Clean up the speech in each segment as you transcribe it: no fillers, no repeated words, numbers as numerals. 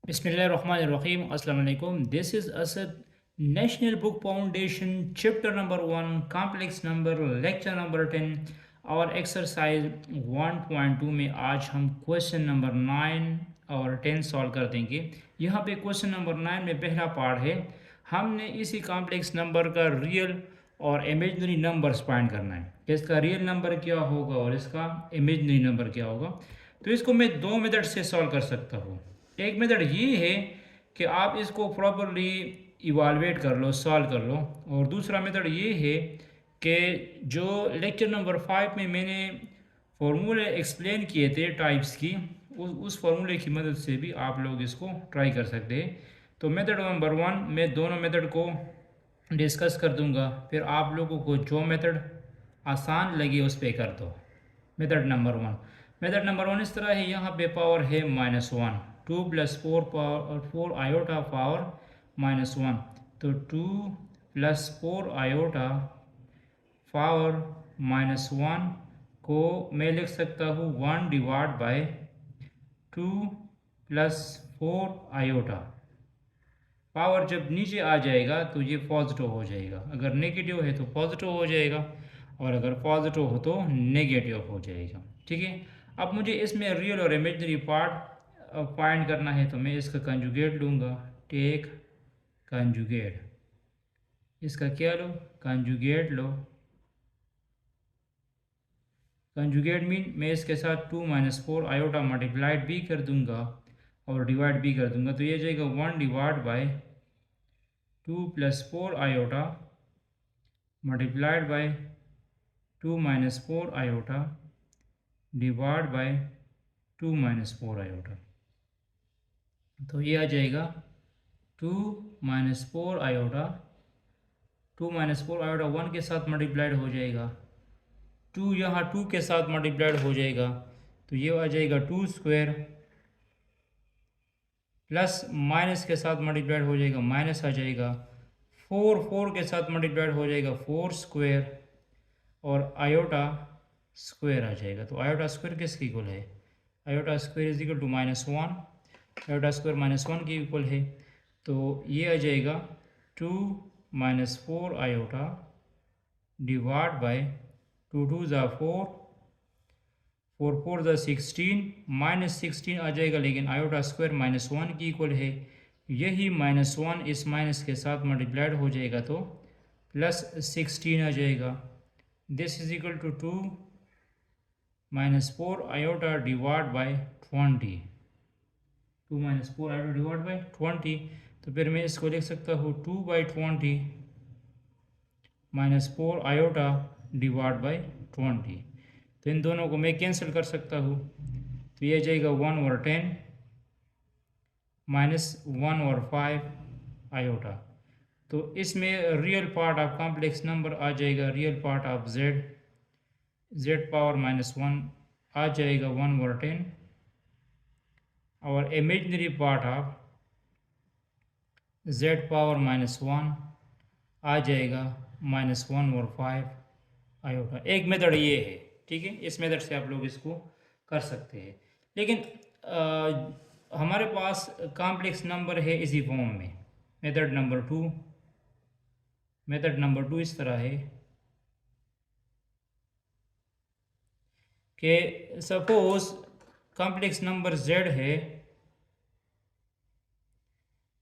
Bismillahirrahmanirrahim. Assalamu alaikum. This is Asad, National Book Foundation, chapter number 1, complex number, lecture number 10. और exercise 1.2 में आज हम question number 9 और 10 solve कर देंगे। यहाँ पे क्वेश्चन नंबर 9 में पहला पार्ट है, हमने इसी कॉम्प्लेक्स नंबर का रियल और इमेजिनरी नंबर्स फाइंड करना है कि इसका रियल नंबर क्या होगा और इसका इमेजिनरी नंबर क्या होगा। तो इसको मैं दो मेथड से सॉल्व कर सकता हूँ। एक मेथड ये है कि आप इसको प्रॉपरली इवालुएट कर लो, सॉल्व कर लो, और दूसरा मेथड ये है कि जो लेक्चर नंबर 5 में मैंने फार्मूले एक्सप्लेन किए थे टाइप्स की, उस फार्मूले की मदद से भी आप लोग इसको ट्राई कर सकते हैं। तो मेथड नंबर 1 मैं दोनों मेथड को डिस्कस कर दूंगा, फिर आप लोगों को जो मेथड आसान लगे उस पर कर दो। मेथड नंबर 1 इस तरह है, यहाँ पे पावर है -1, 2 + 4 पावर 4 आयोटा पावर -1, तो 2 + 4 आयोटा पावर -1 को मैं लिख सकता हूँ 1/2 + 4 आयोटा। पावर जब नीचे आ जाएगा तो ये पॉजिटिव हो जाएगा, अगर नेगेटिव है तो पॉजिटिव हो जाएगा, और अगर पॉजिटिव हो तो नेगेटिव हो जाएगा। ठीक है, अब मुझे इसमें रियल और इमेजिनरी पार्ट फाइंड करना है, तो मैं इसका कंजुगेट लूँगा। टेक कंजुगेट, इसका क्या लो? कंजुगेट लो। कंजुगेट मीन मैं इसके साथ 2 - 4 आयोटा मल्टीप्लाइड भी कर दूंगा और डिवाइड भी कर दूंगा, तो ये जाएगा 1/2 + 4 iota multiplied by 2 - 4 iota divide by 2 - 4 iota. तो ये आ जाएगा 2 - 4 आयोटा, 2 - 4 आयोटा 1 के साथ मल्टीप्लाइड हो जाएगा, 2 यहाँ 2 के साथ मल्टीप्लाइड हो जाएगा, तो ये आ जाएगा 2 स्क्वायर, प्लस माइनस के साथ मल्टीप्लाइड हो जाएगा, माइनस आ जाएगा, 4 4 के साथ मल्टीप्लाइड हो जाएगा 4 स्क्वायर, और आयोटा स्क्वायर आ जाएगा। तो आयोटा स्क्वायर किसके इक्वल है? Iota square is equal to -1, iota square -1 के इक्वल है, तो ये आ जाएगा 2 - 4 आयोटा डिवाइड बाय 2 2 ज़ा 4, 4 4 ज़ा 16, -16 आ जाएगा, लेकिन आयोटा स्क्वायर -1 की इक्वल है, यही -1 इस माइनस के साथ मल्टीप्लाइड हो जाएगा तो +16 आ जाएगा। This is equal to 2 - 4 iota divide by 20, 2 - 4 iota divide by 20, तो फिर मैं इसको लिख सकता हूँ 2/20 -4 आयोटा डिवाइड बाय 20। तो इन दोनों को मैं कैंसिल कर सकता हूँ, तो ये जाएगा 1/10 -1/5 आयोटा। तो इसमें real part of complex number आ जाएगा, real part of z power -1 आ जाएगा 1/10, और imaginary part of z power -1 आ जाएगा -1/5 आयोटा। एक मेथड ये है, ठीक है, इस मेथड से आप लोग इसको कर सकते हैं, लेकिन हमारे पास कॉम्प्लेक्स नंबर है इसी फॉर्म में। मेथड नंबर 2 इस तरह है कि सपोज कॉम्प्लेक्स नंबर z है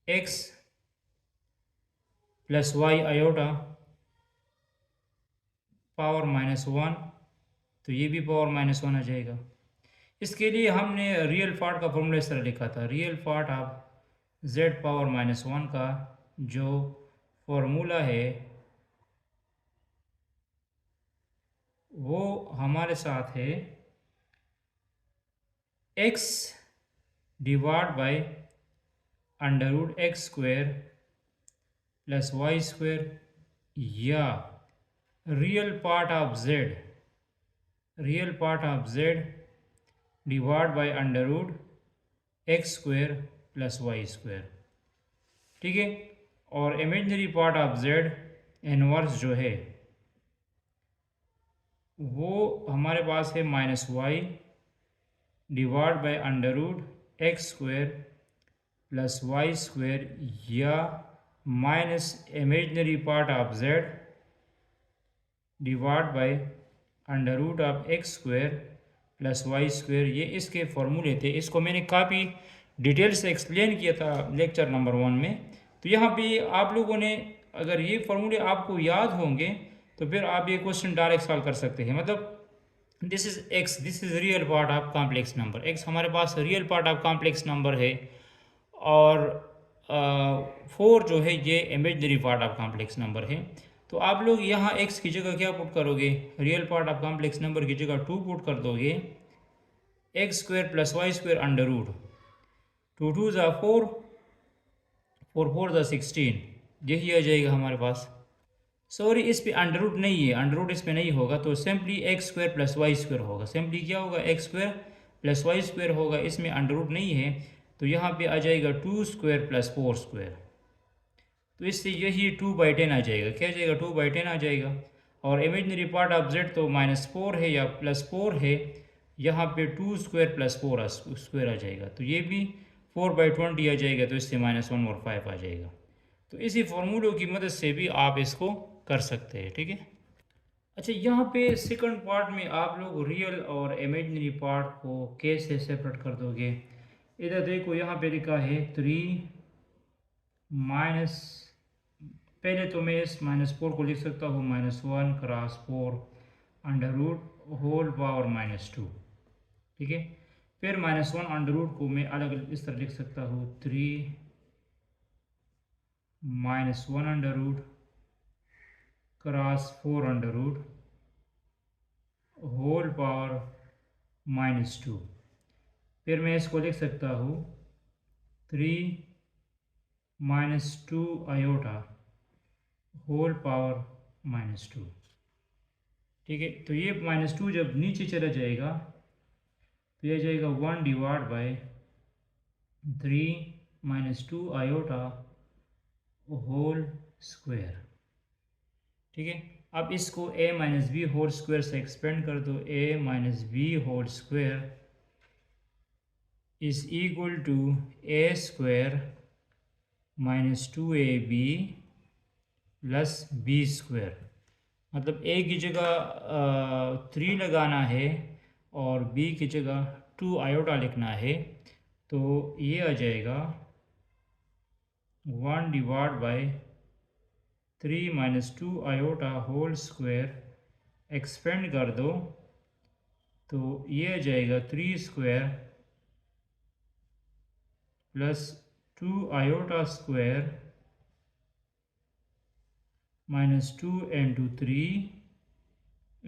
x + y आयोटा पावर -1, तो ये भी पावर -1 आ जाएगा। इसके लिए हमने रियल पार्ट का फॉर्मूला इस तरह लिखा था, real part of z power -1 का जो फॉर्मूला है वो हमारे साथ है x divide by √x² + y², या real part of z divide by √x² + y²। ठीक है, और imaginary part of z inverse जो है वो हमारे पास है -y divide by √x² plus y square या minus imaginary part of z divide by under root of x square plus y square. ये इसके फॉर्मूले थे, इसको मैंने काफ़ी डिटेल से एक्सप्लेन किया था लेक्चर नंबर 1 में। तो यहाँ पे आप लोगों ने अगर ये फॉर्मूले आपको याद होंगे तो फिर आप ये क्वेश्चन डायरेक्ट सॉल्व कर सकते हैं। मतलब this is x, this is real part of complex number, x हमारे पास real part of complex number है और 4 जो है ये imaginary part of complex number है। तो आप लोग यहाँ एक्स की जगह क्या पुट करोगे, real part of complex number की जगह 2 पुट कर दोगे, x square plus y square under root, 2 2 ज़ा 4, 4 4 ज़ा 16, यही आ जाएगा हमारे पास। सॉरी इस पे अंडर रूट नहीं है, अंडर रूट इस पे नहीं होगा, तो simply x square plus y square होगा। सिंपली क्या होगा, x square plus y square होगा, इसमें अंडर रूट नहीं है, तो यहाँ पे आ जाएगा 2 स्क्वेयर प्लस 4 स्क्वेयर। तो इससे यही 2/10 आ जाएगा, क्या आ जाएगा 2/10 आ जाएगा। और इमेजनरी पार्ट ऑफ जेड तो -4 है या +4 है, यहाँ पे 2 स्क्वेयर प्लस 4 स्क्वेयर आ जाएगा, तो ये भी 4/20 आ जाएगा, तो इससे -1 और 5 आ जाएगा। तो इसी फॉर्मूलों की मदद से भी आप इसको कर सकते हैं, ठीक है। अच्छा, यहाँ पे सेकंड पार्ट में आप लोग रियल और इमेजिनरी पार्ट को कैसे सेपरेट कर दोगे। इधर देखो, यहाँ पे लिखा है 3 माइनस, पहले तो मैं इस -4 को लिख सकता हूँ -1 cross 4 under root whole power -2, ठीक है। फिर -1 अंडर रूट को मैं अलग इस तरह लिख सकता हूँ 3 -1 under root cross 4 under root whole power -2। फिर मैं इसको लिख सकता हूँ 3 -2 आयोटा होल पावर -2, ठीक है। तो ये -2 जब नीचे चला जाएगा तो ये जाएगा 1 divide by 3 -2 iota whole square, ठीक है। अब इसको a minus b whole square से एक्सपेंड कर दो, a minus b whole square is equal to a square -2ab plus b square. मतलब a की जगह 3 लगाना है और b की जगह 2 आयोटा लिखना है, तो ये आ जाएगा 1 divide by 3 -2 iota whole square expand कर दो, तो ये आ जाएगा 3 square plus 2 iota square -2 into 3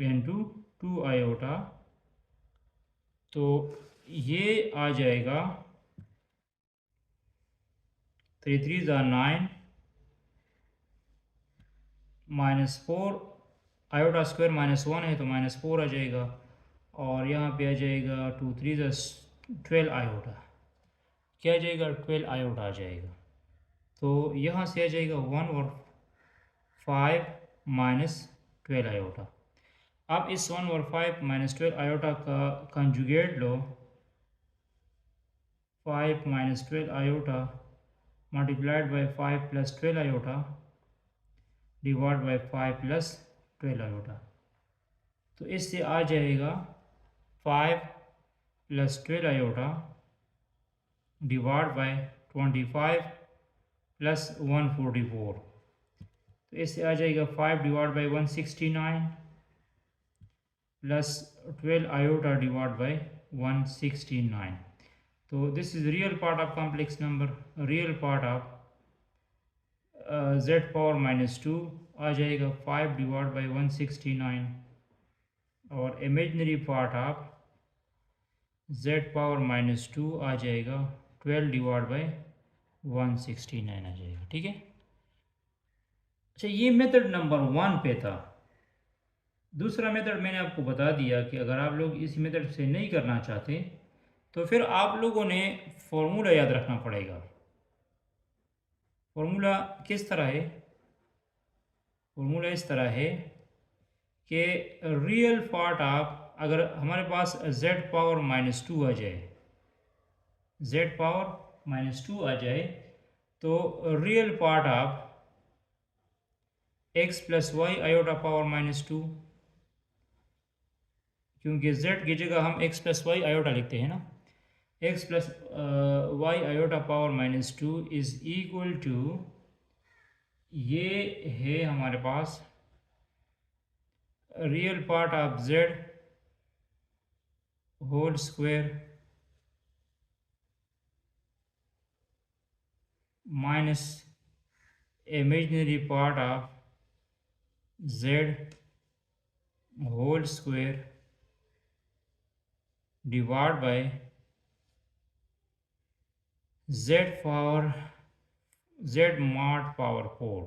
into 2 iota, तो ये आ जाएगा 3 3 ज़ा 9 -4 आयोटा स्क्वायर -1 है तो -4 आ जाएगा, और यहाँ पे आ जाएगा 2 3 ज़ा 12 आयोटा, क्या आ जाएगा 12 आयोटा आ जाएगा। तो यहाँ से आ जाएगा 1 और 5 -12 आयोटा। अब इस 1 और 5 -12 आयोटा का conjugate low, 5 -12 iota multiplied by 5 plus 12 iota divide by 5 plus 12 iota. तो इससे आ जाएगा 5 plus 12 iota divide bye 25 plus 144, तो इससे आ जाएगा 5 divide by 169 plus 12 iota divide by 169। तो this is real part of complex number, real part of z power -2 आ जाएगा 5 डिवाइड बाई 169, और imaginary part of z power -2 आ जाएगा 12 डिवाइड बाई 169 आ जाएगा, ठीक है। अच्छा, ये मेथड नंबर 1 पे था। दूसरा मेथड मैंने आपको बता दिया कि अगर आप लोग इस मेथड से नहीं करना चाहते तो फिर आप लोगों ने फॉर्मूला याद रखना पड़ेगा। फॉर्मूला किस तरह है, फॉर्मूला इस तरह है कि रियल पार्ट ऑफ, अगर हमारे पास z पावर -2 आ जाए, z पावर -2 आ जाए तो real part of x plus y iota power -2, क्योंकि z की जगह हम x प्लस वाई आयोटा लिखते हैं ना, x plus y iota power -2 is equal to, ये है हमारे पास real part of z whole square minus imaginary part of z whole square divide by z power z mod power 4।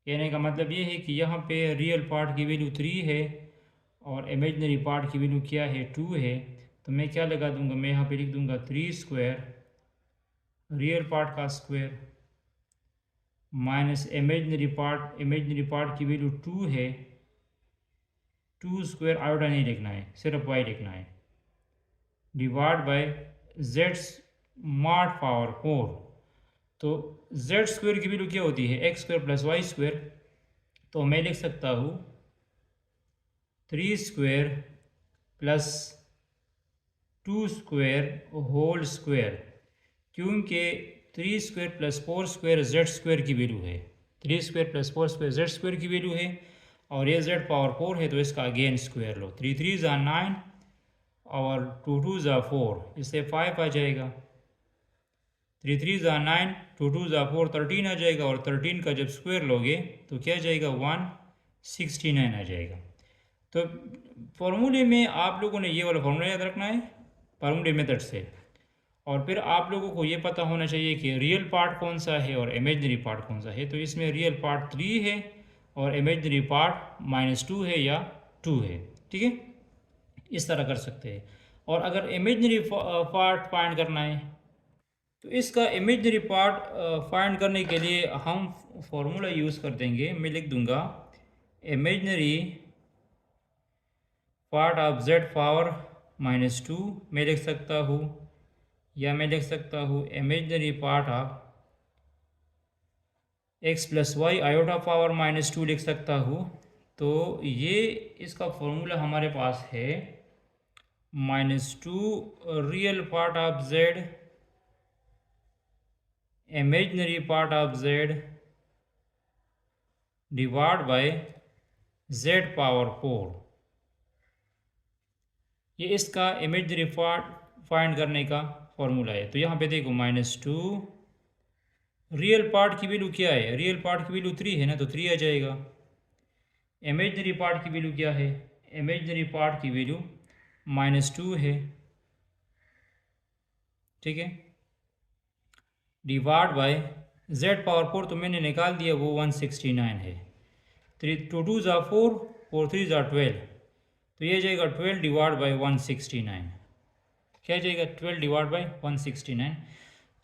कहने का मतलब ये है कि यहाँ पे रियल पार्ट की वैल्यू 3 है और इमेजिनरी पार्ट की वैल्यू क्या है, 2 है। तो मैं क्या लगा दूंगा, मैं यहाँ पे लिख दूंगा 3 स्क्वायर रियल पार्ट का स्क्वायर माइनस इमेजिनरी पार्ट की वैल्यू 2 है, 2 स्क्वायर आयोटा नहीं लिखना है, सिर्फ वाई लिखना है, divide by z mod power 4। तो जेड स्क्वायर की वैल्यू क्या होती है, x square plus y square. तो मैं लिख सकता हूँ 3 square plus 2 square whole square, क्योंकि 3 square plus 4 square z square की वैल्यू है, 3 square plus 4 square z square की वैल्यू है, और ये जेड पावर 4 है तो इसका अगेन स्क्वायर लो। 3 3 ज़ा 9 और 2 2 ज़ा 4, इससे 5 आ जाएगा। 3 3 ज़ा 9, 2 2 ज़ा 4, 13 आ जाएगा, और 13 का जब स्क्वायर लोगे तो क्या आ जाएगा, 169 आ जाएगा। तो फॉर्मूले में आप लोगों ने ये वाला फॉर्मूला याद रखना है फार्मूले मेथड से, और फिर आप लोगों को ये पता होना चाहिए कि रियल पार्ट कौन सा है और इमेजिनरी पार्ट कौन सा है। तो इसमें रियल पार्ट 3 है और इमेजिनरी पार्ट -2 है या 2 है, ठीक है, इस तरह कर सकते हैं। और अगर इमेजिनरी पार्ट फाइंड करना है तो इसका इमेजिनरी पार्ट फाइंड करने के लिए हम फॉर्मूला यूज़ कर देंगे। मैं लिख दूंगा imaginary part of z power -2 मैं लिख सकता हूँ, या मैं लिख सकता हूँ imaginary part of x plus y iota power -2 लिख सकता हूँ। तो ये इसका फॉर्मूला हमारे पास है -2 real part of z imaginary part of z divide by z power 4। ये इसका इमेजिनरी पार्ट फाइंड करने का फॉर्मूला है। तो यहाँ पे देखो -2 रियल पार्ट की वैल्यू क्या है, रियल पार्ट की वैल्यू 3 है ना, तो 3 आ जाएगा। इमेजिनरी पार्ट की वैल्यू क्या है, इमेजिनरी पार्ट की वैल्यू -2 है, ठीक है, डिवाइड बाय z पावर 4 तो मैंने निकाल दिया, वो 169 है। 3 2 2 ज़ा 4, 4 3 ज़ा 12, तो ये जाएगा 12 डिवाइड बाई 169, क्या जाएगा 12 डिवाइड बाई 169।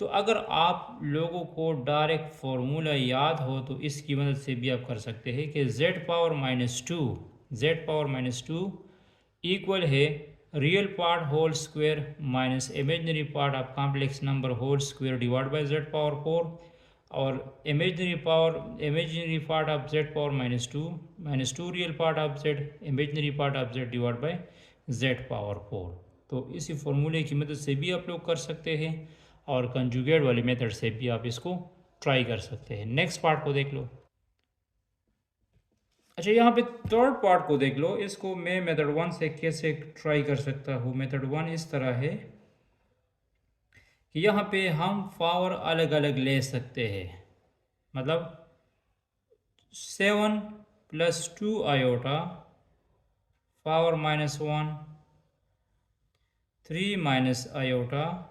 तो अगर आप लोगों को डायरेक्ट फार्मूला याद हो तो इसकी मदद से भी आप कर सकते हैं कि z पावर -2 इक्वल है real part whole square minus imaginary part of complex number whole square divide by z power 4, और imaginary part of z power -2 real part of z imaginary part of z divide by z power 4। तो इसी फॉर्मूले की मदद से भी आप लोग कर सकते हैं, और कंजुगेट वाले मेथड से भी आप इसको ट्राई कर सकते हैं। नेक्स्ट पार्ट को देख लो। अच्छा, यहाँ पे थर्ड पार्ट को देख लो। इसको मैं मेथड 1 से कैसे ट्राई कर सकता हूँ। मेथड 1 इस तरह है कि यहाँ पे हम पावर अलग अलग ले सकते हैं, मतलब 7 + 2 iota power -1, 3 minus iota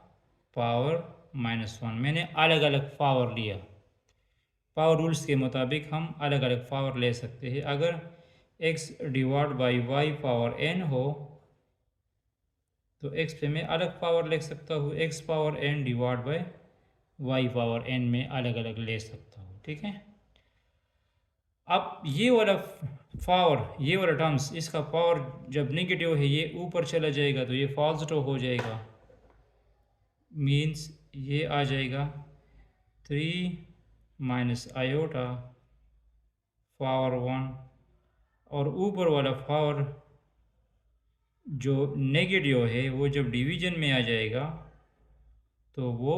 power -1, मैंने अलग अलग पावर लिया। पावर रूल्स के मुताबिक हम अलग अलग पावर ले सकते हैं। अगर x divide by y power n हो तो x पे मैं अलग पावर ले सकता हूँ, x power n divide by y power n में अलग अलग ले सकता हूँ, ठीक है। अब ये वाला पावर, ये वाला टर्म्स, इसका पावर जब नेगेटिव है ये ऊपर चला जाएगा तो ये पॉजिटिव हो जाएगा, मीन्स ये आ जाएगा 3 - आयोटा पावर 1, और ऊपर वाला पावर जो नेगेटिव है वो जब डिवीजन में आ जाएगा तो वो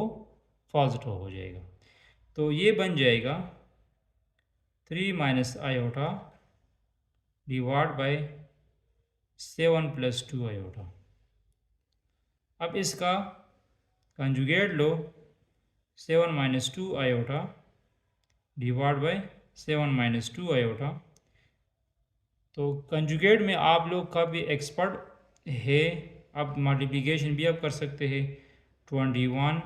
पॉजिटिव हो जाएगा। तो ये बन जाएगा 3 - आयोटा डिवाइड बाय 7 + 2 आयोटा। अब इसका कंजुगेट लो, 7 - 2 आयोटा डिवाइड बाय 7 - 2 आयोटा। तो कंजुगेट में आप लोग का भी एक्सपर्ट है, आप मल्टीप्लिकेशन भी आप कर सकते हैं। 21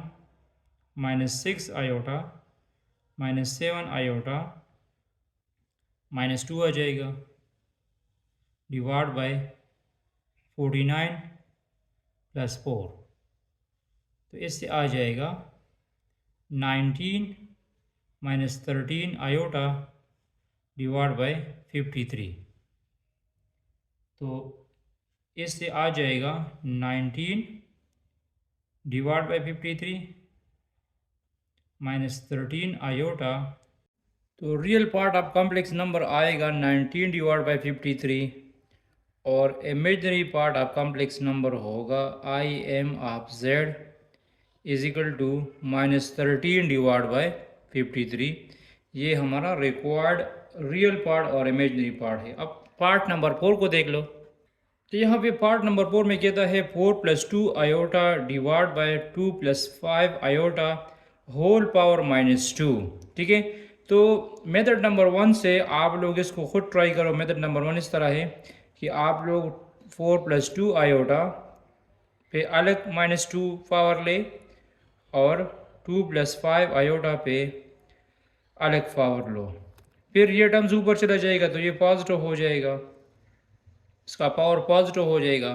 - 6 आयोटा -7 आयोटा -2 आ जाएगा डिवाइड बाय 49 + 4। तो इससे आ जाएगा 19 - 13 आयोटा डिवाइड बाय 53। तो इससे आ जाएगा 19 डिवाइड बाय 53 -13 आयोटा। तो real part of complex number आएगा 19 डिवाइड बाय 53, और imaginary part of complex number होगा IM of Z is equal to -13 divide by 53। ये हमारा रिक्वायर्ड रियल पार्ट और इमेजनरी पार्ट है। अब पार्ट नंबर 4 को देख लो। तो यहाँ पे पार्ट नंबर 4 में कहता है 4 + 2 iota divide by 2 + 5 iota whole power -2। ठीक है, तो मेथड नंबर 1 से आप लोग इसको खुद ट्राई करो। मेथड नंबर 1 इस तरह है कि आप लोग 4 + 2 आयोटा पे अलग -2 पावर ले, और 2 + 5 आयोटा पे अलग पावर लो। फिर ये टर्म्स ऊपर चला जाएगा तो ये पॉजिटिव हो जाएगा, इसका पावर पॉजिटिव हो जाएगा,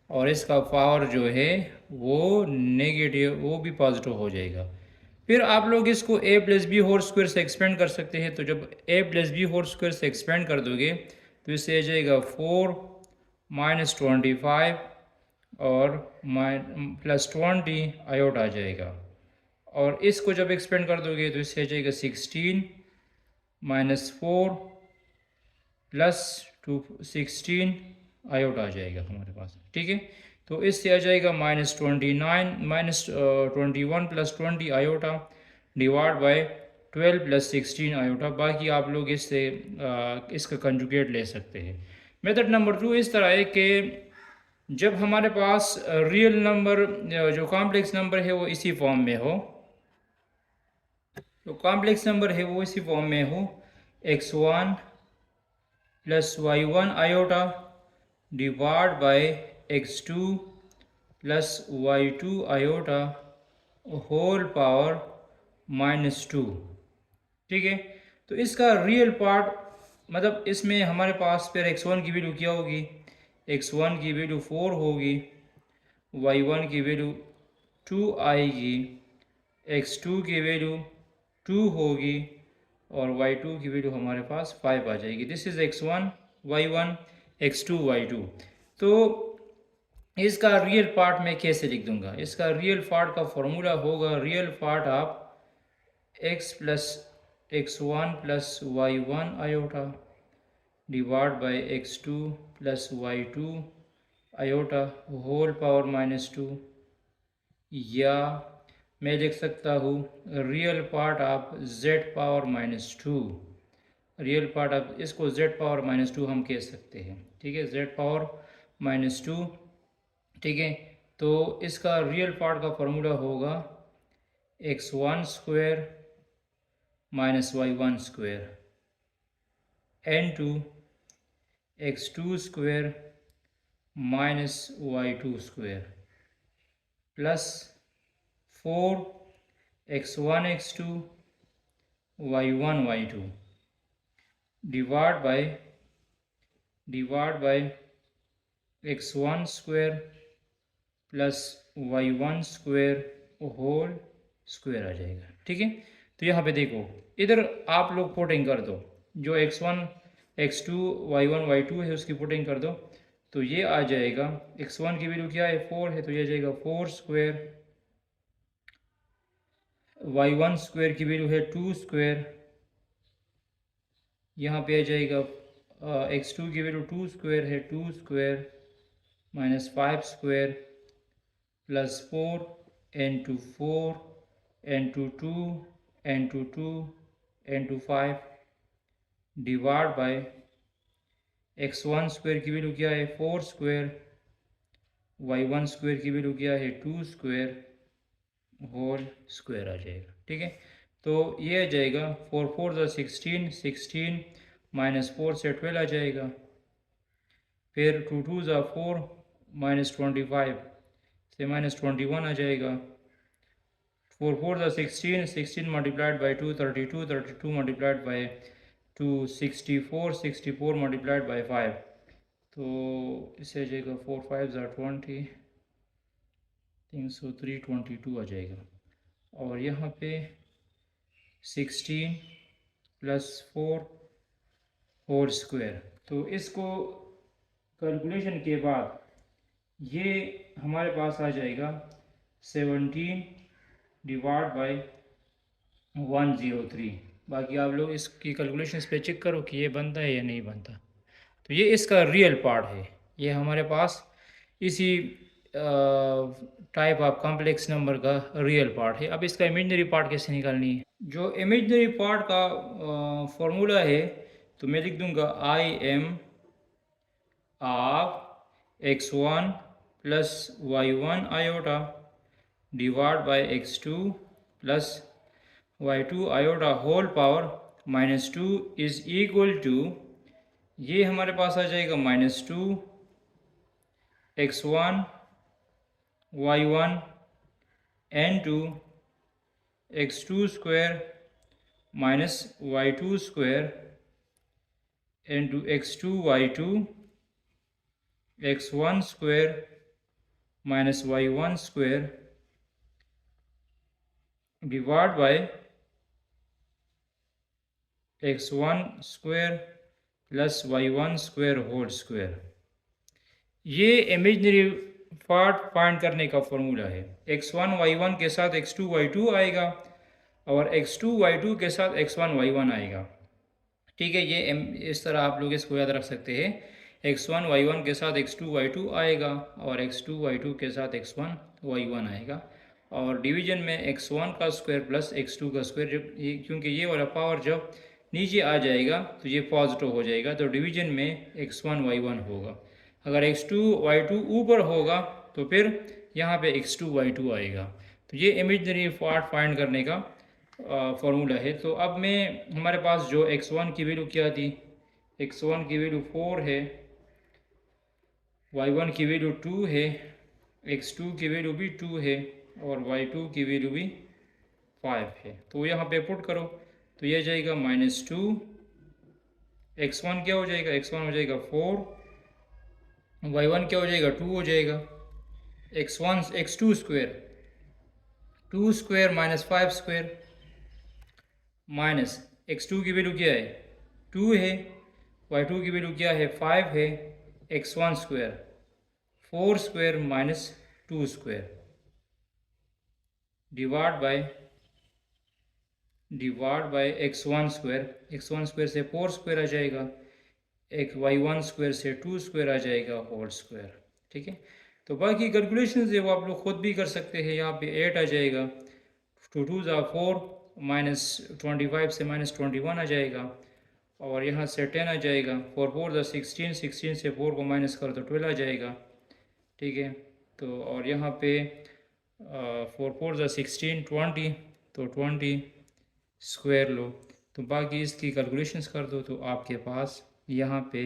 और इसका पावर जो है वो नेगेटिव, वो भी पॉजिटिव हो जाएगा। फिर आप लोग इसको a + b होल स्क्वायर से एक्सपेंड कर सकते हैं। तो जब a + b होल स्क्वायर से एक्सपेंड कर दोगे तो इससे आ जाएगा 4 - 25 और +20 आयोटा आ जाएगा। और इसको जब एक्सपेंड कर दोगे तो इससे आ जाएगा 16 - 4 +2 16 आयोटा आ जाएगा हमारे पास। ठीक है, तो इससे आ जाएगा -21 + 20 आयोटा डिवाइड बाय 12 + 16 आयोटा। बाकी आप लोग इससे इसका कंजुगेट ले सकते हैं। मेथड नंबर 2 इस तरह है कि जब हमारे पास रियल नंबर जो कॉम्प्लेक्स नंबर है वो इसी फॉर्म में हो, तो कॉम्प्लेक्स नंबर है वो इसी फॉर्म में हो, x1 + y1 iota divide by x2 + y2 iota whole power -2। ठीक है, तो इसका रियल पार्ट मतलब इसमें हमारे पास फिर x1 की वैल्यू क्या होगी, x1 की वैल्यू 4 होगी, y1 की वैल्यू 2 आएगी, x2 की वैल्यू 2 होगी, और y2 की वैल्यू हमारे पास 5 आ जाएगी। This is x1 y1 x2 y2। तो इसका रियल पार्ट मैं कैसे लिख दूंगा? इसका रियल पार्ट का फॉर्मूला होगा real part of x + x1 + y1 iota divide by x2 + y2 iota whole power -2, या मैं लिख सकता हूँ real part of z power -2। Real part of इसको z पावर -2 हम कह सकते हैं। ठीक है, z पावर -2। ठीक है, तो इसका रियल पार्ट का फॉर्मूला होगा x1² - y1² n2 x2² - y2² plus 4 x1 x2 y1 y2 divide by x1² + y1² whole square आ जाएगा। ठीक है, तो यहाँ पे देखो, इधर आप लोग पुटिंग कर दो, जो x1 x2 y1 y2 है उसकी पुटिंग कर दो, तो ये आ जाएगा x1 की वैल्यू क्या है 4 है, तो ये आ जाएगा 4² y1 स्क्वायर की वैल्यू है 2 स्क्वायर, यहाँ पे आ जाएगा x2 की वैल्यू 2 स्क्वायर है, 2 square minus 5 square plus 4 into 4 into 2 into 2 into 5 divide by x1 square की वैल्यू क्या है 4 स्क्वायर, y1 स्क्वायर की वैल्यू क्या है 2 स्क्वायर होल स्क्वायर आ जाएगा। ठीक है, तो ये आ जाएगा 4 4 ज़ा 16, 16 माइनस 4 से 12 आ जाएगा, फिर 2 2 ज़ा 4 माइनस 25 से माइनस 21 आ जाएगा, 4 4 ज़ा 16, 16 multiplied by 2 32, 32 multiplied by 2 64, 64 multiplied by 5, तो इससे आ जाएगा 4 5 ज़ा 20, 322 आ जाएगा। और यहाँ पे 16 प्लस 4 होल स्क्वायर, तो इसको कैलकुलेशन के बाद ये हमारे पास आ जाएगा 17 डिवाइड बाई 103। बाकी आप लोग इसकी कैलकुलेशन पे चेक करो कि ये बनता है या नहीं बनता। तो ये इसका रियल पार्ट है, ये हमारे पास इसी टाइप ऑफ कॉम्प्लेक्स नंबर का रियल पार्ट है। अब इसका इमेजिनरी पार्ट कैसे निकालनी है? जो इमेजिनरी पार्ट का फॉर्मूला है, तो मैं लिख दूंगा I M of x1 plus y1 iota divide by x2 plus y2 iota whole power minus 2 is equal to, ये हमारे पास आ जाएगा -2 x1 y1 n2 x2 square minus y2 square into x2 y2 x1 square minus y1 square divide by x1 square plus y1 square whole square. ये imaginary part find करने का formula है। x1 y1 के साथ x2 y2 आएगा और x2 y2 के साथ x1 y1 आएगा। ठीक है, ये इस तरह आप लोग इसको याद रख सकते हैं, x1 y1 के साथ x2 y2 आएगा और x2 y2 के साथ x1 y1 आएगा, और डिवीजन में x1 का स्क्वायर प्लस x2 का स्क्वायर, जब ये क्योंकि ये वाला पावर जब नीचे आ जाएगा तो ये पॉजिटिव हो जाएगा, तो डिवीजन में x1 y1 होगा। अगर x2 y2 ऊपर होगा तो फिर यहाँ पे x2 y2 आएगा। तो ये इमेजिनरी पार्ट फाइंड करने का फॉर्मूला है। तो अब मैं हमारे पास जो x1 की वैल्यू क्या थी, x1 की वैल्यू 4 है, y1 की वैल्यू 2 है, x2 की वैल्यू भी 2 है और y2 की वैल्यू भी 5 है। तो यहाँ पे पुट करो तो ये जाएगा -2, x1 क्या हो जाएगा, x1 हो जाएगा 4, y1 क्या हो जाएगा 2 हो जाएगा, x2 square 2 square minus 5 square minus x2 की वैल्यू क्या है 2 है, y2 की वैल्यू क्या है 5 है, x1 square 4 square minus 2 square divide by x1 square, x1 square से 4 स्क्वायर आ जाएगा, एक y1 स्क्वायर से 2 स्क्वायर आ जाएगा होल स्क्वायर। ठीक है, तो बाकी कैलकुलेशन है वो आप लोग खुद भी कर सकते हैं। यहाँ पे 8 आ जाएगा, 2 2 ज़ा 4 माइनस 25 से माइनस 21 आ जाएगा, और यहाँ से 10 आ जाएगा, 4 4 ज़ा 16, 16 से 4 को माइनस करो तो 12 आ जाएगा। ठीक है, तो और यहाँ पे 4 4 ज़ा 16 20, तो 20 स्क्वायर लो, तो बाकी इसकी कैलकुलेशंस कर दो तो आपके पास यहाँ पे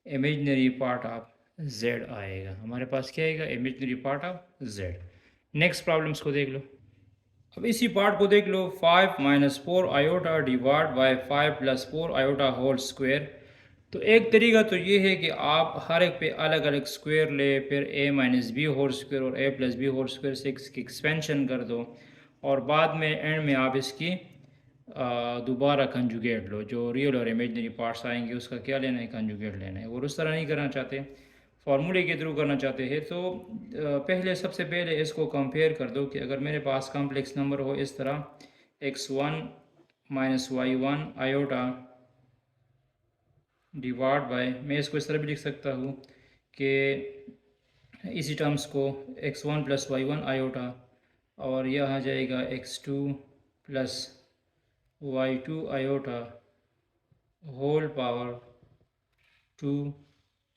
इमेजिनरी पार्ट ऑफ z आएगा। हमारे पास क्या आएगा, imaginary part of z। Next problems को देख लो। अब इसी पार्ट को देख लो, 5 minus 4 iota divide by 5 plus 4 iota whole square. तो एक तरीका तो ये है कि आप हर एक पे अलग अलग स्क्वायर ले, फिर a minus b whole square और a plus b whole square से इसकी एक्सपेंशन कर दो, और बाद में एंड में आप इसकी दोबारा कंजुगेट लो, जो रियल और इमेजिनरी पार्ट्स आएंगे उसका क्या लेना है, कंजुगेट लेना है। और उस तरह नहीं करना चाहते, फार्मूले के थ्रू करना चाहते हैं तो पहले सबसे पहले इसको कंपेयर कर दो कि अगर मेरे पास कॉम्प्लेक्स नंबर हो इस तरह x1 minus y1 iota divide bye, मैं इसको इस तरह भी लिख सकता हूँ कि इसी टर्म्स को x1 प्लस y1 आयोटा और यह आ जाएगा x2 plus y2 iota whole power 2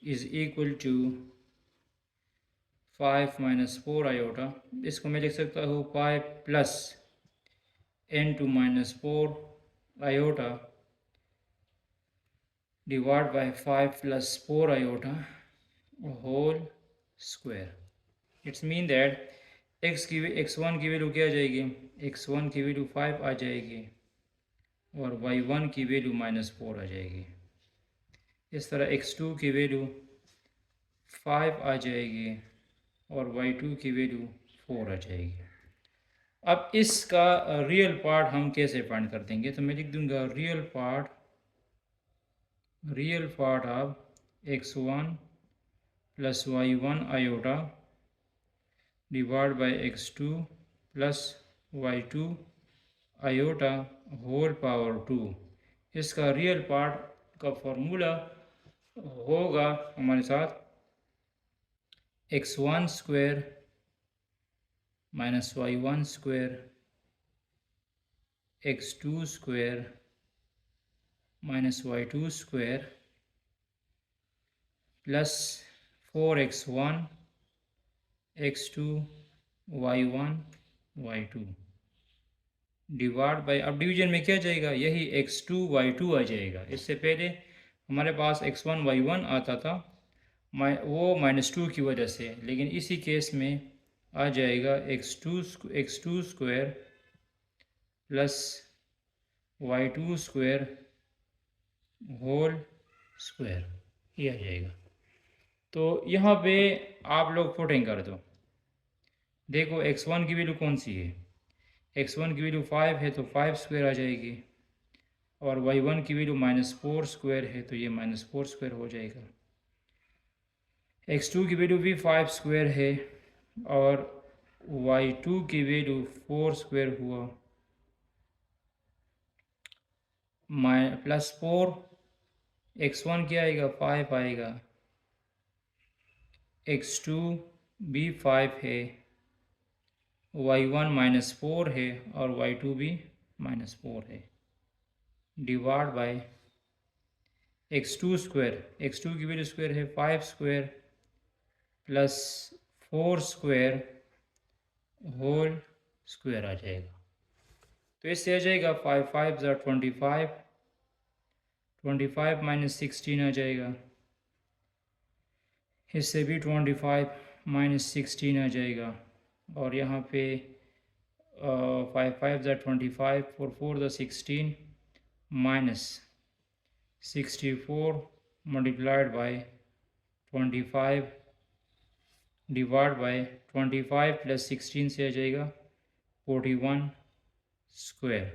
is equal to 5 minus 4 iota. इसको मैं लिख सकता हूँ 5 plus n2 minus 4 iota divide by 5 plus 4 iota whole square. It's mean that x1 की वैल्यू क्या आ जाएगी, x1 की वैल्यू 5 आ जाएगी और y1 की वैल्यू -4 आ जाएगी। इस तरह x2 की वैल्यू 5 आ जाएगी और y2 की वैल्यू 4 आ जाएगी। अब इसका रियल पार्ट हम कैसे फाइंड कर देंगे, तो मैं लिख दूंगा real part of x1 plus y1 iota divide by x2 plus y2 iota whole power 2। इसका रियल पार्ट का फॉर्मूला होगा हमारे साथ x1 square minus y1 square x2 square minus y2 square plus 4x1 x2 y1 y2 divide bye, अब division में क्या जाएगा, यही x2 y2 आ जाएगा। इससे पहले हमारे पास x1 y1 आता था वो -2 की वजह से, लेकिन इसी केस में आ जाएगा x2 square plus y2 square whole square, ये आ जाएगा। तो यहाँ पे आप लोग पुटिंग कर दो, देखो x1 की वैल्यू कौन सी है, x1 की वैल्यू 5 है तो 5 स्क्वायर आ जाएगी और y1 की वैल्यू -4 स्क्वायर है तो ये -4 स्क्वायर हो जाएगा। x2 की वैल्यू भी 5 स्क्वायर है और y2 की वैल्यू 4 स्क्वायर हुआ प्लस 4, x1 क्या आएगा 5 आएगा, x2 भी 5 है, y1 -4 है और y2 भी -4 है divide by x2 square, x2 की वैल्यू स्क्वायर है 5 square plus 4 square whole square आ जाएगा। तो इससे आ जाएगा 5 5 ज़ा 25, 25 माइनस 16 आ जाएगा, इससे भी 25 माइनस 16 आ जाएगा और यहाँ पे 5 5 ज़ा 25, 4 4 ज़ा 16 minus 64 multiplied by 25 divide by 25 plus 16 से आ जाएगा 41 स्क्वायर।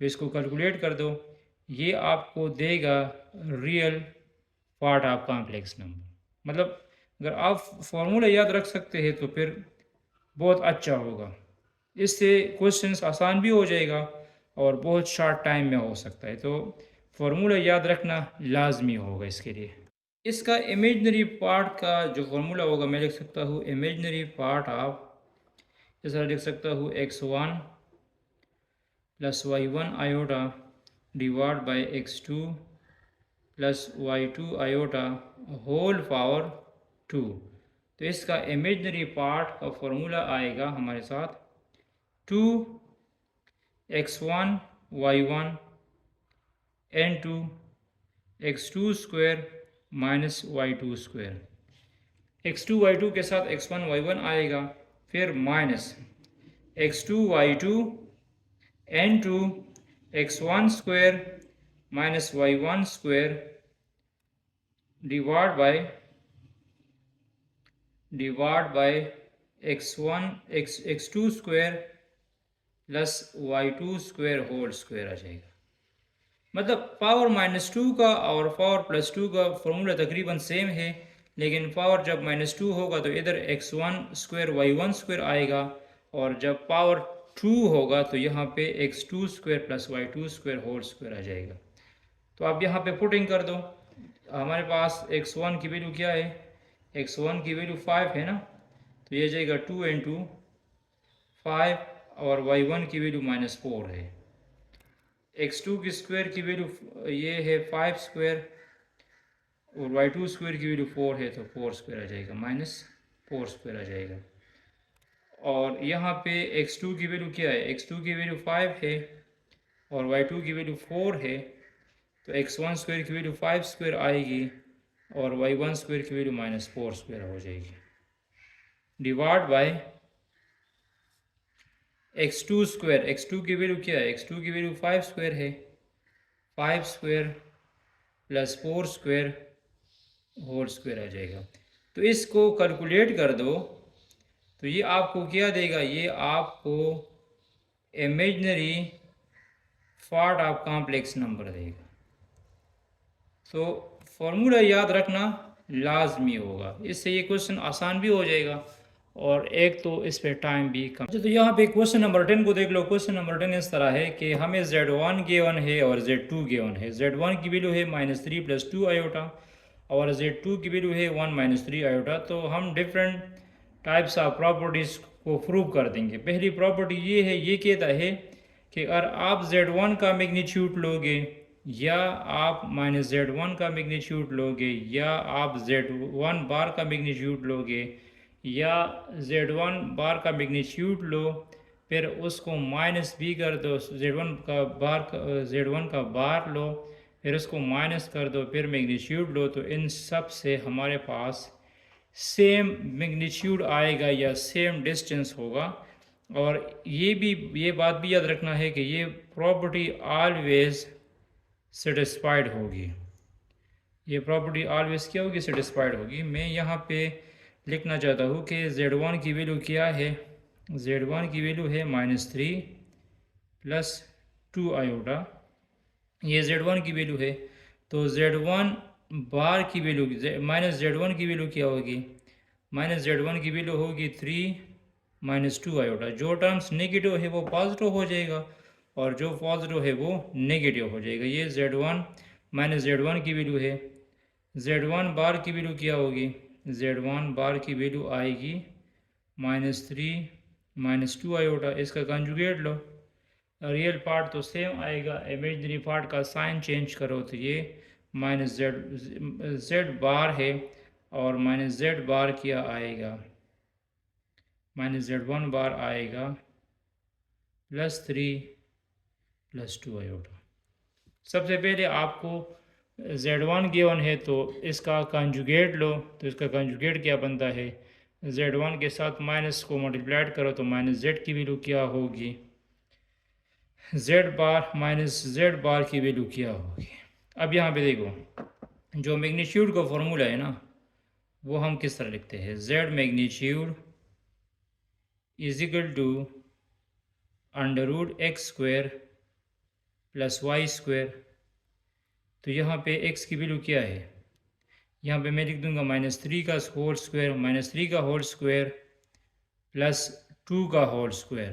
तो इसको कैलकुलेट कर दो, ये आपको देगा real part of complex number. मतलब अगर आप फॉर्मूला याद रख सकते हैं तो फिर बहुत अच्छा होगा, इससे क्वेश्चंस आसान भी हो जाएगा और बहुत शॉर्ट टाइम में हो सकता है। तो फॉर्मूला याद रखना लाजमी होगा इसके लिए। इसका इमेजनरी पार्ट का जो फॉर्मूला होगा मैं लिख सकता हूँ इमेजनरी पार्ट ऑफ, इस तरह लिख सकता हूँ x1 plus y1 iota divide by x2 plus y2 iota whole power 2। तो इसका इमेजनरी पार्ट का फॉर्मूला आएगा हमारे साथ 2x1 y1 n2 x2 square minus y2 square, x2 y2 के साथ x1 y1 आएगा, फिर minus x2 y2 n2 x1 square minus y1 square divide by x2 square plus y2 square whole square आ जाएगा। मतलब पावर -2 का और power +2 का फॉर्मूला तकरीबन सेम है, लेकिन पावर जब -2 होगा तो इधर x1 स्क्वायर y1 स्क्वायर आएगा, और जब पावर 2 होगा तो यहाँ पे x2 square plus y2 square whole square आ जाएगा। तो आप यहाँ पे पुटिंग कर दो। हमारे पास x1 की वैल्यू क्या है, x1 की वैल्यू 5 है ना, तो ये जाएगा 2 इंटू 5, और y1 की वैल्यू -4 है। x2 की स्क्वायर की वैल्यू ये है 5 स्क्वायर, और y2 स्क्वायर की वैल्यू 4 है, तो 4 स्क्वायर आ जाएगा, -4 स्क्वायर आ जाएगा। और यहाँ पे x2 की वैल्यू क्या है, x2 की वैल्यू 5 है और y2 की वैल्यू 4 है, तो x1 स्क्वायर की वैल्यू 5 स्क्वायर आएगी और y1 स्क्वायर की वैल्यू -4 स्क्वायर हो जाएगी, divide by x2 square. x2 की वैल्यू क्या है, x2 की वैल्यू 5 स्क्वायर है, 5 square plus 4 square whole square आ जाएगा। तो इसको कैलकुलेट कर दो तो ये आपको क्या देगा, ये आपको imaginary part of complex number देगा। तो फॉर्मूला याद रखना लाजमी होगा, इससे ये क्वेश्चन आसान भी हो जाएगा और एक तो इस पे टाइम भी कम। तो यहाँ पे क्वेश्चन नंबर 10 को देख लो। क्वेश्चन नंबर 10 इस तरह है कि हमें Z1 गिवन है और Z2 गिवन है। Z1 की वैल्यू है -3 + 2 आयोटा और Z2 की वैल्यू है 1 - 3 आयोटा। तो हम डिफरेंट टाइप्स ऑफ प्रॉपर्टीज़ को प्रूव कर देंगे। पहली प्रॉपर्टी ये है, ये कहता है कि अगर आप Z1 का मैग्नीट्यूड लोगे या आप -Z1 का मैग्नीट्यूड लोगे या आप Z1 बार का मैग्नीट्यूड लोगे या Z1 बार का मैग्नीट्यूड लो, फिर उसको माइनस भी कर दो, Z1 का बार लो, फिर उसको माइनस कर दो, फिर मैग्नीट्यूड लो, तो इन सब से हमारे पास सेम मैग्नीट्यूड आएगा या सेम डिस्टेंस होगा। और ये बात भी याद रखना है कि ये प्रॉपर्टी ऑलवेज सेटिस्फाइड होगी। ये प्रॉपर्टी ऑलवेज क्या होगी, सेटिस्फाइड होगी। मैं यहाँ पे लिखना चाहता हूँ कि Z1 की वैल्यू क्या है, Z1 की वैल्यू है -3 + 2 आयोटा, ये Z1 की वैल्यू है। तो Z1 बार की वैल्यू -Z1 की वैल्यू क्या होगी, -Z1 की वैल्यू होगी 3 - 2 आयोटा। जो टर्म्स नेगेटिव है वो पॉजिटिव हो जाएगा और जो पॉजिटिव है वो नेगेटिव हो जाएगा। ये Z1 -Z1 की वैल्यू है। Z1 बार की वैल्यू क्या होगी, Z1 बार की वैल्यू आएगी -3 - 2 आयोटा। इसका कंजुगेट लो, रियल पार्ट तो सेम आएगा, इमेजिनरी पार्ट का साइन चेंज करो तो ये Z बार है और -Z बार क्या आएगा, -Z1 बार आएगा +3 + 2 आयोटा। सबसे पहले आपको Z1 गिवन है तो इसका कंजुगेट लो, तो इसका कंजुगेट क्या बनता है, Z1 के साथ माइनस को मल्टीप्लाइड करो तो -Z की वैल्यू क्या होगी, Z बार -Z बार की वैल्यू क्या होगी। अब यहाँ पे देखो, जो मैग्नीट्यूड का फॉर्मूला है ना, वो हम किस तरह लिखते हैं, Z मैग्नीट्यूड = √x² + y²। तो यहाँ पे x की वैल्यू क्या है, यहाँ पे मैं लिख दूंगा -3 का होल स्क्वायर, -3 का होल स्क्वायर + 2 का होल स्क्वायर।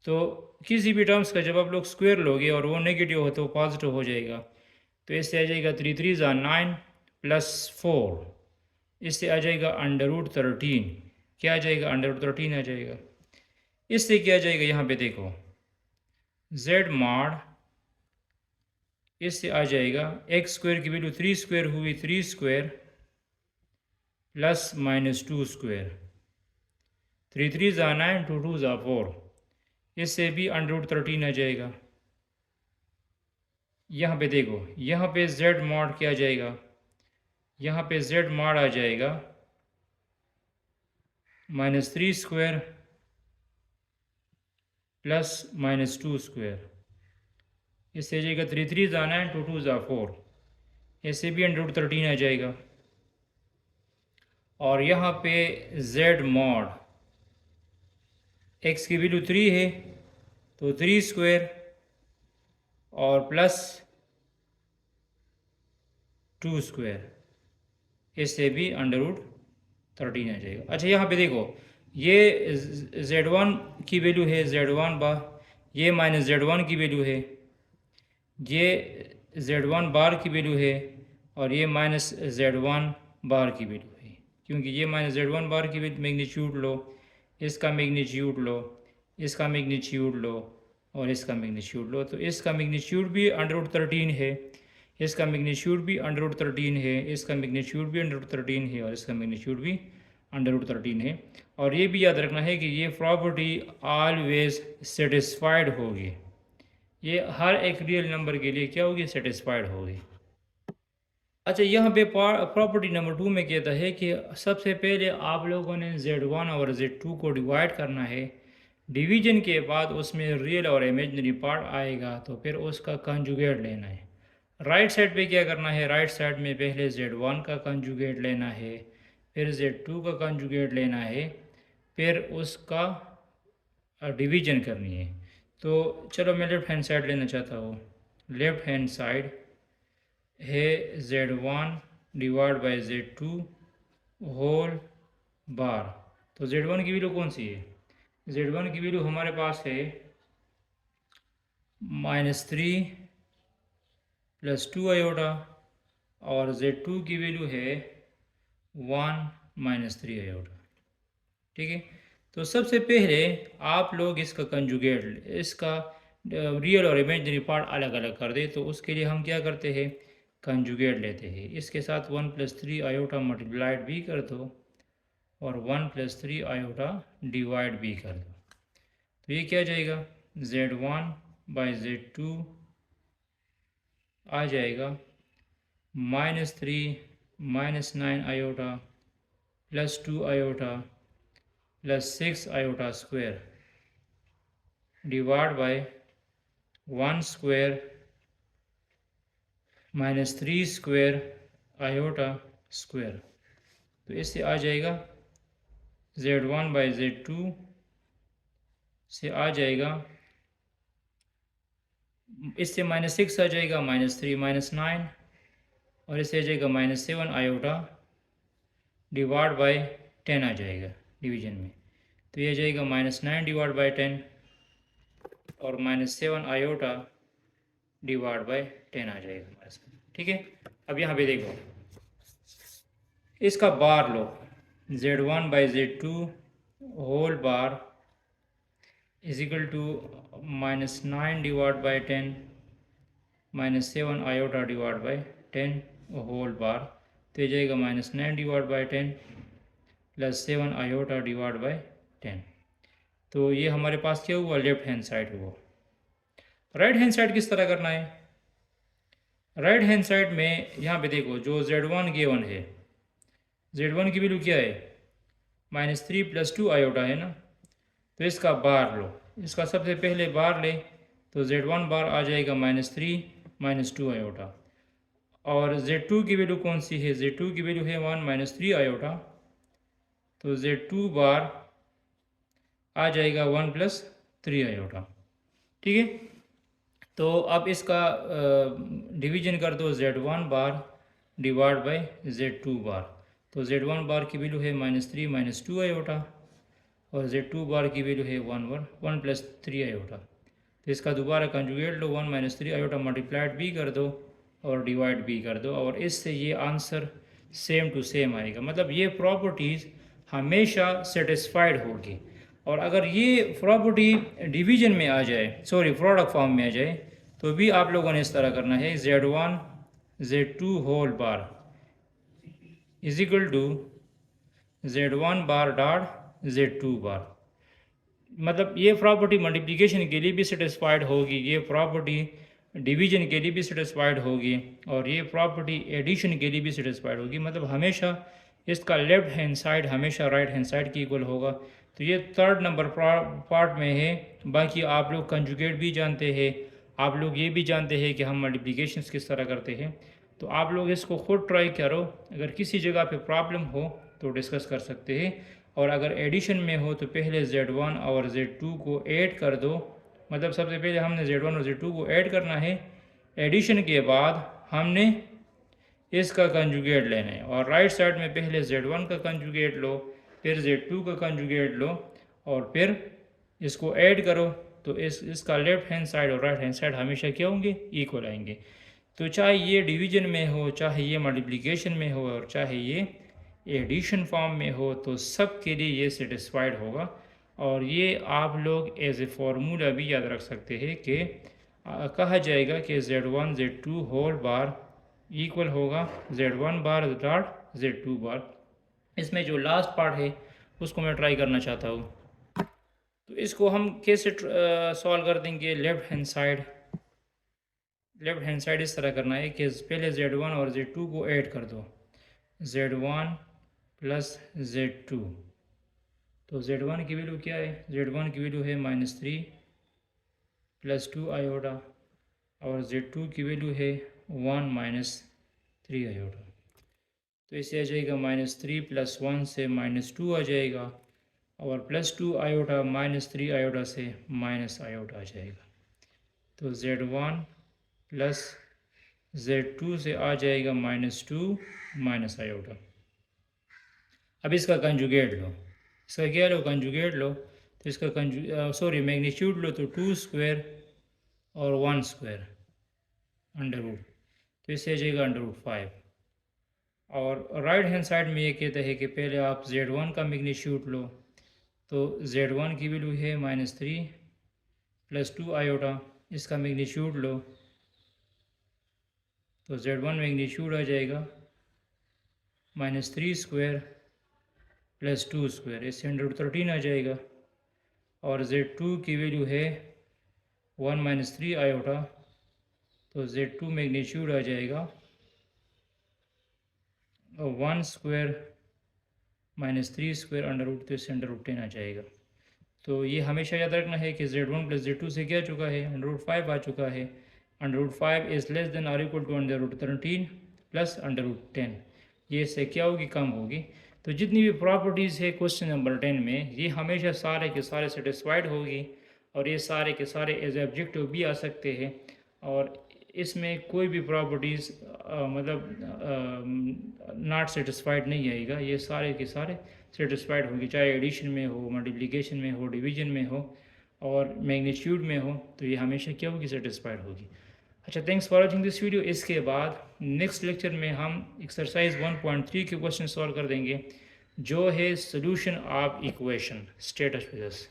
तो किसी भी टर्म्स का जब आप लोग स्क्वायर लोगे और वो नेगेटिव हो तो पॉजिटिव हो जाएगा। तो इससे आ जाएगा 3 3 = 9 + 4, इससे आ जाएगा √13। क्या आ जाएगा, √13 आ जाएगा। इससे क्या आ जाएगा, यहाँ पे देखो Z mod, इससे आ जाएगा x² की वैल्यू 3² हुई, 3² + -2², 3 3 = 9, 2 2 = 4, इससे भी √13 आ जाएगा। यहाँ पे देखो, यहाँ पे Z mod क्या आ जाएगा, यहाँ पे Z mod आ जाएगा -3² + -2², इससे आ जाएगा 3 3 = 9, 2 2 = 4, इससे भी √13 आ जाएगा। और यहाँ पे Z mod x की वैल्यू 3 है तो 3² और +2², इससे भी √13 आ जाएगा। अच्छा यहाँ पे देखो, ये Z1 की वैल्यू है Z1 बार, ये माइनस Z1 की वैल्यू है, ये Z1 बार की वैल्यू है, और ये माइनस Z1 बार की वैल्यू है। क्योंकि ये माइनस Z1 बार की मैग्नीट्यूड लो, इसका मैग्नीट्यूड लो, इसका मैग्नीट्यूड लो, और इसका मैग्नीट्यूड लो, तो इसका मैग्नीट्यूड भी √13 है, इसका मैग्नीट्यूड भी √13 है, इसका मैग्नीट्यूड भी √13 है, और इसका मैग्नीट्यूड भी √13 है। और ये भी याद रखना है कि ये प्रॉपर्टी ऑलवेज सेटिस्फाइड होगी, ये हर एक रियल नंबर के लिए क्या होगी, सेटिस्फाइड होगी। अच्छा यहाँ पे प्रॉपर्टी नंबर 2 में कहता है कि सबसे पहले आप लोगों ने Z1 और Z2 को डिवाइड करना है, डिवीजन के बाद उसमें रियल और इमेजिनरी पार्ट आएगा तो फिर उसका कंजुगेट लेना है। राइट साइड पे क्या करना है, राइट साइड में पहले Z1 का कंजुगेट लेना है, फिर Z2 का कंजुगेट लेना है, फिर उसका डिवीजन करनी है। तो चलो मैं लेफ्ट हैंड साइड लेना चाहता हूँ। लेफ्ट हैंड साइड है Z1 divide by Z2 whole bar. तो Z1 की वैल्यू कौन सी है, Z1 की वैल्यू हमारे पास है -3 + 2 आयोटा, और Z2 की वैल्यू है 1 - 3 आयोटा। ठीक है, तो सबसे पहले आप लोग इसका कंजुगेट, इसका रियल और इमेजिनरी पार्ट अलग अलग कर दे। तो उसके लिए हम क्या करते हैं, कंजुगेट लेते हैं, इसके साथ 1 + 3 आयोटा मल्टीप्लाइड भी कर दो, और 1 + 3 आयोटा डिवाइड भी कर दो। तो ये क्या जाएगा, Z1 बाई Z2 आ जाएगा -3 -9 iota +2 iota +6 iota square divide bye 1 square -3 square iota square. तो इससे आ जाएगा Z1 बाई Z2 से आ जाएगा, इससे -6 आ जाएगा, -3 -9, और इससे आ जाएगा -7 आयोटा डिवाइड बाई 10 आ जाएगा डिवीजन में। तो ये आ जाएगा -9 डिवाइड बाई 10, और -7 आयोटा डिवाइड बाई 10 आ जाएगा हमारे साथ। ठीक है, अब यहाँ पे देखो, इसका बार लो, Z1 by Z2 whole bar is equal to -9 divide by 10 -7 iota divide by 10 whole bar. तो ये जाएगा -9 divide by 10 +7 iota divide by 10। तो ये हमारे पास क्या हुआ, लेफ्ट हैंड साइड हुआ। राइट हैंड साइड किस तरह करना है, राइट हैंड साइड में यहाँ पे देखो, जो Z1 गिवन है, Z1 की वैल्यू क्या है, -3 + 2 आयोटा है ना। तो इसका बार लो, इसका सबसे पहले बार ले, तो Z1 बार आ जाएगा -3 - 2 आयोटा, और Z2 की वैल्यू कौन सी है, Z2 की वैल्यू है 1 - 3 आयोटा। तो Z2 बार आ जाएगा 1 + 3 आयोटा। ठीक है, तो अब इसका डिवीजन कर दो, Z1 bar divide by Z2 बार। तो Z1 बार की वैल्यू है -3 - 2 आयोटा, और Z2 बार की वैल्यू है 1 + 3 आयोटा। तो इसका दोबारा कंजुगेट लो, 1 - 3 आयोटा मल्टीप्लाइड भी कर दो और डिवाइड भी कर दो, और इससे ये आंसर सेम टू सेम आएगा। मतलब ये प्रॉपर्टीज़ हमेशा सेटिस्फाइड होगी। और अगर ये प्रॉपर्टी डिवीजन में आ जाए, सॉरी प्रोडक्ट फॉर्म में आ जाए, तो भी आप लोगों ने इस तरह करना है, Z1 Z2 whole bar is equal to Z1 bar dot Z2 bar. मतलब ये प्रॉपर्टी मल्टीप्लिकेशन के लिए भी सेटिस्फाइड होगी, ये प्रॉपर्टी डिवीजन के लिए भी सेटिस्फाइड होगी, और ये प्रॉपर्टी एडिशन के लिए भी सेटिस्फाइड होगी। मतलब हमेशा इसका लेफ्ट हैंड साइड हमेशा राइट हैंड साइड की इक्वल होगा। तो ये थर्ड नंबर पार्ट में है। बाकी आप लोग कंजुगेट भी जानते हैं, आप लोग ये भी जानते हैं कि हम मल्टीप्लिकेशंस किस तरह करते हैं। तो आप लोग इसको खुद ट्राई करो, अगर किसी जगह पे प्रॉब्लम हो तो डिस्कस कर सकते हैं। और अगर एडिशन में हो तो पहले Z1 और Z2 को ऐड कर दो। मतलब सबसे पहले हमने Z1 और Z2 को ऐड करना है, एडिशन के बाद हमने इसका कंजुगेट लेना है। और राइट साइड में पहले Z1 का कंजुगेट लो, फिर Z2 का कंजुगेट लो और फिर इसको ऐड करो। तो इसका लेफ्ट हैंड साइड और राइट हैंड साइड हमेशा क्या होंगे, इक्वल आएंगे। तो चाहे ये डिवीजन में हो, चाहे ये मल्टीप्लिकेशन में हो और चाहे ये एडिशन फॉर्म में हो, तो सब के लिए ये सेटिस्फाइड होगा। और ये आप लोग एज ए फार्मूला भी याद रख सकते हैं कि कहा जाएगा कि Z1 Z2 होल बार इक्वल होगा Z1 बार डॉट Z2 बार। इसमें जो लास्ट पार्ट है उसको मैं ट्राई करना चाहता हूँ। तो इसको हम कैसे सॉल्व कर देंगे। लेफ्ट हैंड साइड इस तरह करना है कि पहले Z1 और Z2 को ऐड कर दो, Z1 प्लस Z2। तो Z1 की वैल्यू क्या है, Z1 की वैल्यू है -3 प्लस 2 आयोटा और Z2 की वैल्यू है 1 -3 आयोटा। तो इससे आ जाएगा -3 प्लस 1 से -2 आ जाएगा और +2 आयोटा -3 आयोटा से माइनस आयोटा आ जाएगा। तो Z1 प्लस Z2 से आ जाएगा -2 माइनस आयोटा। अब इसका कंजुगेट लो, इसका क्या लो, कंजुगेट लो। तो इसका मैग्नीट्यूड लो, तो 2 स्क्वायर और 1 स्क्वायर अंडर रूट, तो इससे आ जाएगा √5। और राइट हैंड साइड में ये कहता है कि पहले आप Z1 का मैग्नीट्यूड लो। तो Z1 की वैल्यू है -3 प्लस 2 आयोटा, इसका मैग्नीट्यूड लो। तो Z1 मैग्नीट्यूड आ जाएगा -3 स्क्वायर प्लस 2 स्क्वायर, इससे 113 आ जाएगा। और Z2 की वैल्यू है 1 -3 आयोटा, तो Z2 मैग्नीट्यूड आ जाएगा 1 स्क्वायर -3 स्क्वायर अंडर रूट, तो इससे √10 आ जाएगा। तो ये हमेशा याद रखना है कि Z1 प्लस Z2 से क्या चुका है, √5 आ चुका है। √5 इज़ लेस देन और इक्वल टू √13 प्लस √10, ये इससे क्या होगी, कम होगी। तो जितनी भी प्रॉपर्टीज़ है क्वेश्चन नंबर 10 में, ये हमेशा सारे के सारे सेटिस्फाइड होगी और ये सारे के सारे एज ऑब्जेक्टिव भी आ सकते हैं। और इसमें कोई भी प्रॉपर्टीज़ नॉट सेटिस्फाइड नहीं आएगा, ये सारे के सारे सेटिस्फाइड होगी, चाहे एडिशन में हो, मल्टीप्लिकेशन में हो, डिवीजन में हो और मैग्नीट्यूड में हो, तो ये हमेशा क्या होगी, सेटिस्फाइड होगी। अच्छा, thanks for watching this video. इसके बाद नेक्स्ट लेक्चर में हम एक्सरसाइज 1.3 के क्वेश्चन सॉल्व कर देंगे, जो है solution of equation. Stay touch with us.